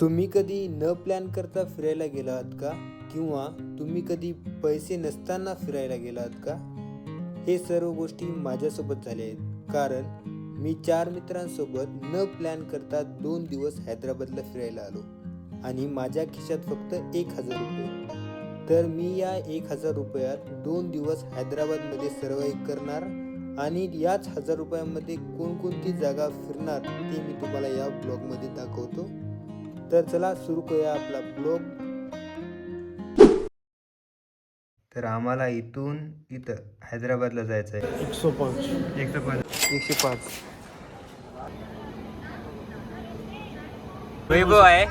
तुम्ही कधी न प्लॅन करता फिरायला गेलात का? किंवा तुम्ही कधी पैसे नसताना फिरायला गेलात का? हे सर्व गोष्टी माझ्यासोबत झाल्या आहेत. कारण मी 4 मित्रांसोबत न प्लॅन करता 2 दिवस हैदराबादला फिरायला आलो आणि माझ्या खिशात फक्त 1,000 रुपये. तर मी या 1,000 रुपयात 2 दिवस हैदराबादमध्ये सर्वाइव्ह करणार आणि याच 1,000 रुपयामध्ये कोणकोणती जागा फिरणार ते मी तुम्हाला या ब्लॉगमध्ये दाखवतो. तर चला सुरू करूया आपला ब्लॉग. तर आम्हाला इथून इथं हैदराबादला जायचं आहे. 105. वैभव आहे,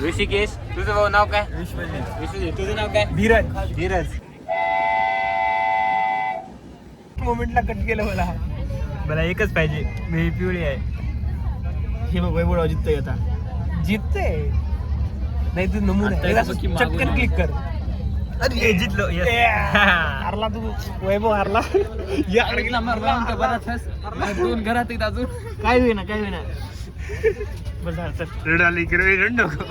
ऋषिकेश. तुझं भाऊ नाव काय? विश्वजित. तुझं नाव काय? धीरज. मोमेंटला कट केलं मला एकच पाहिजे, मी पिवळी आहे. हे बघ वैभव जिततोय आता. जितते नाही तू नमुना चटकन क्लिक कर. अरे जितलो. हारला तू वैभव हारला. दोन घरात आहेत अजून. काय होईना बरं चल. रडाली इकडे नको.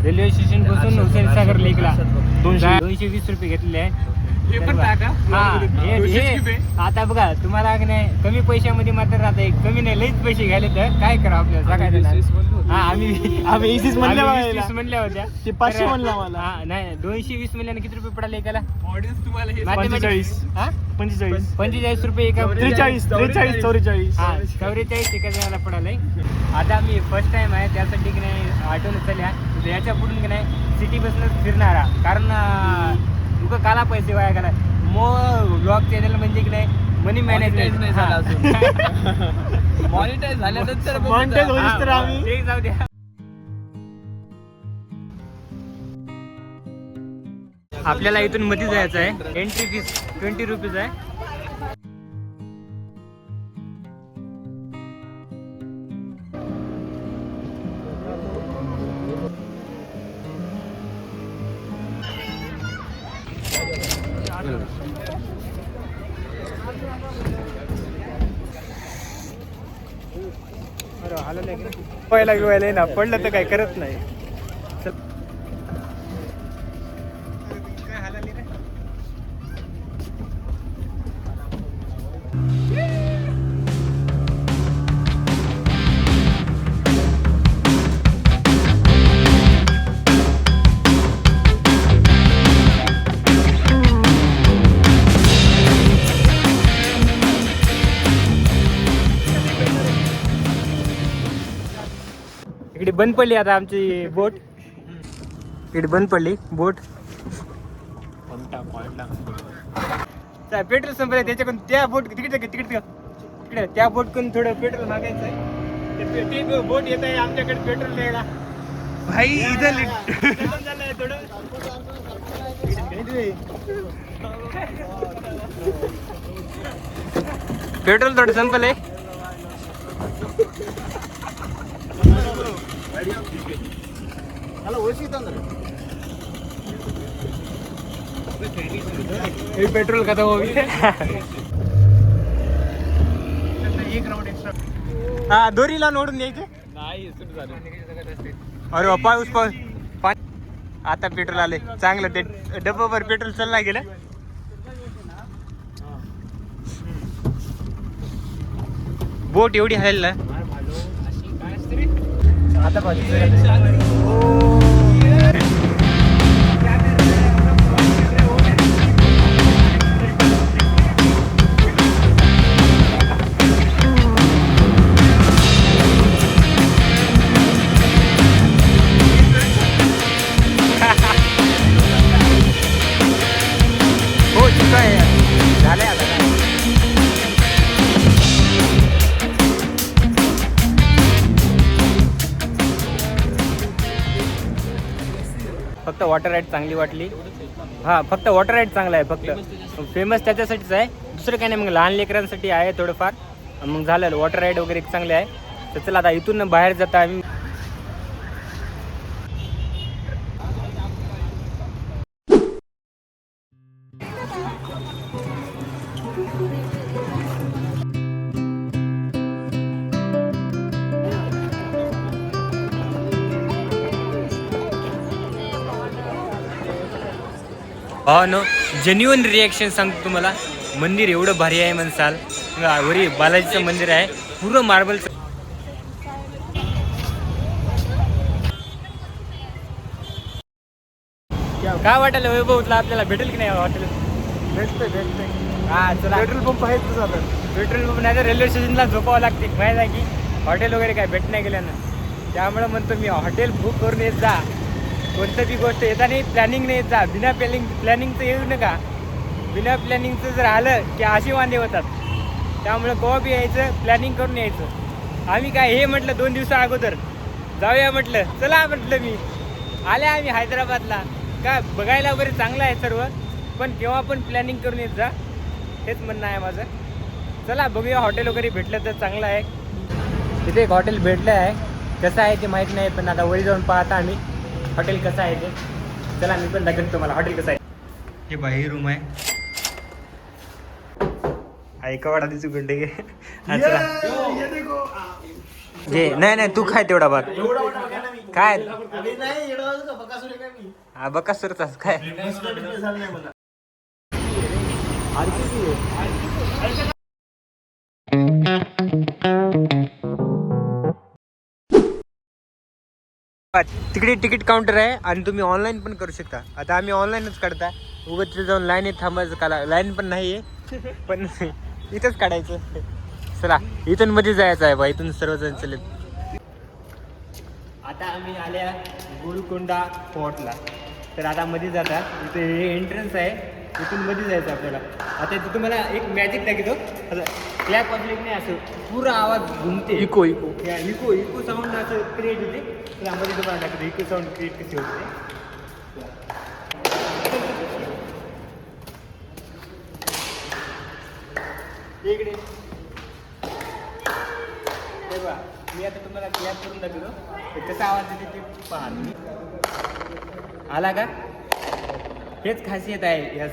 रेल्वे स्टेशन पासून हुसेन सागर लेकला 220 रुपये घेतलेले आहे. आता बघा तुम्हाला नाही कमी पैशामध्ये मात्र राहत, कमी नाही लईच पैसे घ्यायले तर काय करा आपल्याला सांगायचं. आम्ही 20 म्हणल्या होत्या ते 500 म्हणला मला. नाही 220 म्हणल्याने किती रुपये पडाले एकाला? 45 रुपये एका. 43 44 हा 44 एका जणाला पडालय. आता आम्ही फर्स्ट टाइम आहे त्यासाठी की नाही ऑटोने चालल्या. याच्या पुढून की नाही सिटी बसनच फिरणारा. कारण तुका काला पैसे वाया गेला. ब्लॉग चॅनल म्हणजे की नाही मनी मॅनेजमेंट नाही झाला अजून. मॉनिटाईज झाल्यानंतर तर आम्ही जाऊ द्या. आपल्याला इथून मध्ये जायचं आहे. एंट्री फीस 20 रुपीज आहे. पहिला ना पडलं तर काय करत नाही. इकडे बंद पडली आता आमची बोट. इकडे बंद पडली बोट. पेट्रोल संपलं त्याच्याकडून त्या बोट तिकडे त्या बोटकडून थोडं पेट्रोल मागायचं आहे. ते बोट येत आहे आमच्याकडे पेट्रोल द्यायला. भाई इथं झालंय थोडं. पेट्रोल थोडं संपलंय. पेट्रोल खतम हो गया. हा दोरीला ओढून द्यायचं. अरे पाऊस आता पेट्रोल आले चांगलं. ते डब्बावर पेट्रोल चालला गेलं. बोट एवढी हलेल ना आता हो चुका आहे. झालंय आता. फक्त वॉटर राईड चांगली वाटली. हां फक्त वॉटर राईड चांगला आहे. फक्त फेमस त्याच्यासाठीच आहे, दुसरं काही नाही. मग लहान लेकरांसाठी आहे थोडंफार. मग झालं वॉटर राईड वगैरे चांगले आहे. तर चला आता इथून बाहेर जाता आम्ही. हा नो जेन्युअन रिॲक्शन सांगतो तुम्हाला. मंदिर एवढं भारी आहे म्हणसाल. वरी बालाजीचं मंदिर आहे पूर्ण मार्बलचं. काय वाटेल वैभवला आपल्याला भेटेल की नाही हॉटेल? भेटतंय. हा चला. पेट्रोल पंप आहेत तुझा आता. पेट्रोल पंप नाही तर रेल्वे स्टेशनला झोपावं लागते माहिती आहे की हॉटेल वगैरे काय भेट नाही गेल्यानं. त्यामुळं म्हणतो मी हॉटेल बुक करून येत जा. कोणतं बी गोष्ट येता नाही प्लॅनिंग नाही येत जा. बिना प्लॅनिंगचं येऊ नका. बिना प्लॅनिंगचं जर आलं की असे वांदे होतात. त्यामुळं केव्हा बी यायचं प्लॅनिंग करून यायचं. आम्ही काय हे म्हटलं 2 दिवसा अगोदर जाऊया म्हटलं. चला म्हटलं मी आले आम्ही हैदराबादला. काय बघायला वगैरे चांगलं आहे सर्व, पण केव्हा पण प्लॅनिंग करून येत जा हेच म्हणणं आहे माझं. चला बघूया हॉटेल वगैरे भेटलं तर चांगलं आहे. तिथे एक हॉटेल भेटलं आहे. कसं आहे ते माहीत नाही, पण आता वरी जाऊन पाहता आम्ही हॉटेल कसं आहे ते. चला मी पण दाखवतो तुम्हाला हॉटेल कसं आहे. हे बाहेर रूम आहे. ऐका वाडा दिसू गुंडे जे नाही तू खाय तेवढा भात काय बकासूरचाच काय. तिकडे तिकीट काउंटर आहे आणि तुम्ही ऑनलाईन पण करू शकता. आता आम्ही ऑनलाईनच काढता. उगाच तिथे जाऊन लाईनीत थांबायचं काला. लाईन पण नाही आहे पण इथंच काढायचं. चला इथून मध्ये जायचं आहे बा. इथून सर्वजण चलेत. आता आम्ही आल्या गोलकोंडा फोर्टला. तर आता मध्ये जाता इथे हे एंट्रन्स आहे. इथून मध्ये जायचं आपल्याला. आता इथे तुम्हाला एक मॅजिक दाखवतो. आता क्लॅप वाजले की नाही असं पुरा आवाज घुमते. इको साऊंड असं क्रिएट होते. तर आम्हाला तुम्हाला दाखवतो इको साऊंड क्रिएट कशी होते. इकडे हे बघा मी आता तुम्हाला क्लॅप करून दाखवतो. तर कसा आवाज येते ते पहा. आला का? हेच खासियत आहे या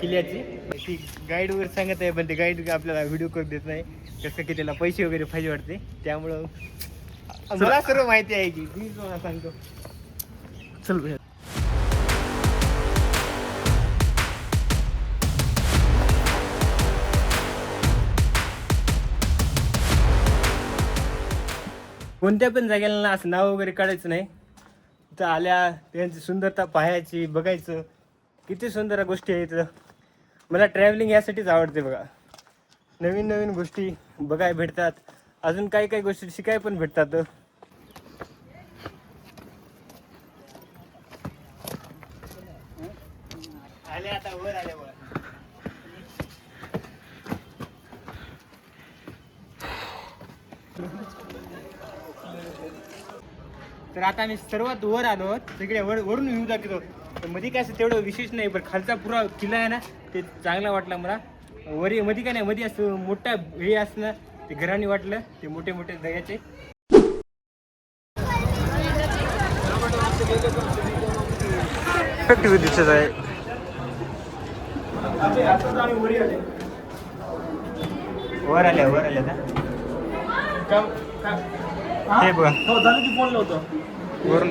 किल्ल्याची. ती गाईड वगैरे सांगत आहे, पण ते गाईड आपल्याला व्हिडिओ करून देत नाही. कसं की त्याला पैसे वगैरे पाहिजे वाटते. त्यामुळं मला सर्व माहिती आहे की मी तुम्हाला सांगतो. चल भैया. कोणत्या पण जागेला ना असं नाव वगैरे काढायचं नाही. तिथं आल्या त्यांची सुंदरता पाहायची, बघायचं. किती सुंदर गोष्टी आहेत. मला ट्रॅव्हलिंग यासाठीच आवडते बघा. नवीन नवीन गोष्टी बघायला भेटतात. अजून काही काही गोष्टी शिकाय पण भेटतात. आले आता वर आले बघा. तर आता आम्ही सर्वात वर आलो आहोत. तिकडे वरून व्ह्यू दाखवतो. तर मध्ये काय असं तेवढं विशेष नाही, पण खालचा पुरा किल्ला आहे ना ते चांगला वाटला मला. वरी मध्ये काय नाही, मध्ये असं मोठा हे असं ना ते घराने वाटलं. ते मोठे मोठे दह्याचे दिसत आहे. वर आल्या ना हे बघा. हो झालं की फोन लावतो. वरून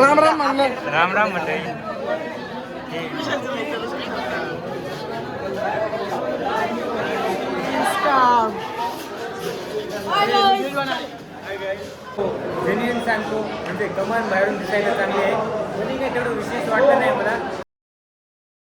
राम राम मंडळी. जेन्युइन सांगतो म्हणजे कमान बाहेरून दिसायला चांगली आहे. कोणी काय तेवढं विशेष वाटलं नाही मला.